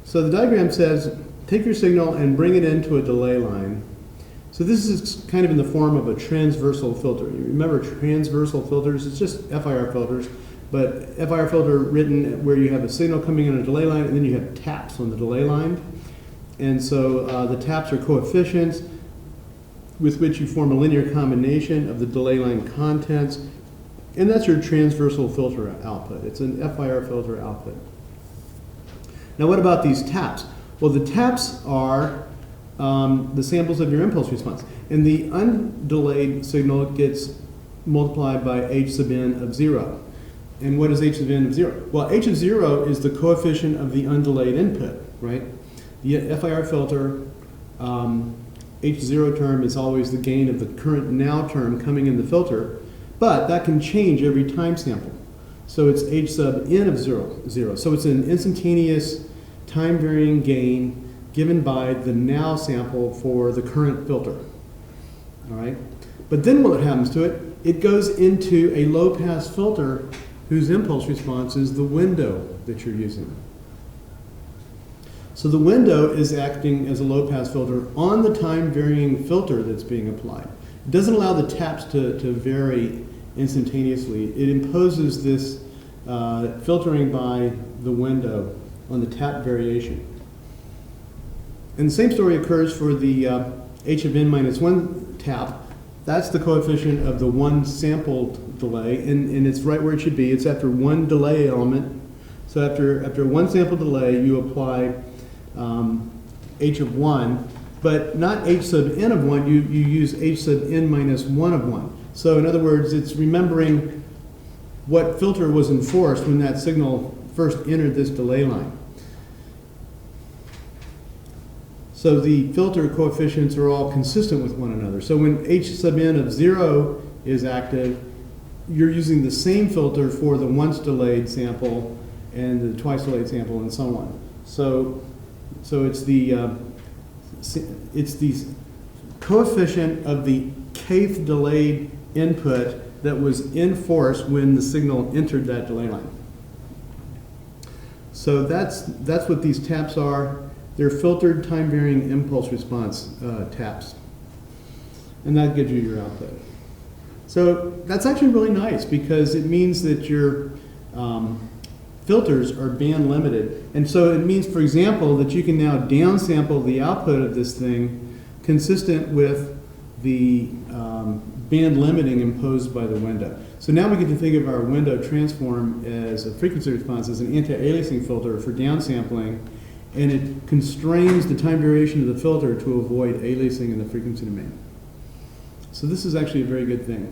So the diagram says, take your signal and bring it into a delay line. So this is kind of in the form of a transversal filter. You remember transversal filters? It's just FIR filters, but FIR filter written where you have a signal coming in a delay line and then you have taps on the delay line. And so the taps are coefficients with which you form a linear combination of the delay line contents, and that's your transversal filter output. It's an FIR filter output. Now what about these taps? Well, the taps are the samples of your impulse response, and the undelayed signal gets multiplied by h sub n of 0. And what is h sub n of 0? Well, h of 0 is the coefficient of the undelayed input, right? The FIR filter, H0 term is always the gain of the current now term coming in the filter, but that can change every time sample. So it's h sub n of 0. So it's an instantaneous time varying gain given by the now sample for the current filter. All right? But then what happens to it? It goes into a low pass filter whose impulse response is the window that you're using. So the window is acting as a low-pass filter on the time-varying filter that's being applied. It doesn't allow the taps to vary instantaneously. It imposes this filtering by the window on the tap variation. And the same story occurs for the h of n minus 1 tap. That's the coefficient of the one sampled delay, and it's right where it should be. It's after one delay element. So after one sample delay, you apply h of 1, but not h sub n of 1, you use h sub n minus 1 of 1. So in other words, it's remembering what filter was enforced when that signal first entered this delay line. So the filter coefficients are all consistent with one another. So when h sub n of 0 is active, you're using the same filter for the once delayed sample and the twice delayed sample and so on. So it's the coefficient of the kth delayed input that was in force when the signal entered that delay line. So that's what these taps are. They're filtered time varying impulse response taps, and that gives you your output. So that's actually really nice because it means that your filters are band limited. And so it means, for example, that you can now downsample the output of this thing consistent with the band limiting imposed by the window. So now we get to think of our window transform as a frequency response as an anti-aliasing filter for downsampling, and it constrains the time variation of the filter to avoid aliasing in the frequency domain. So this is actually a very good thing.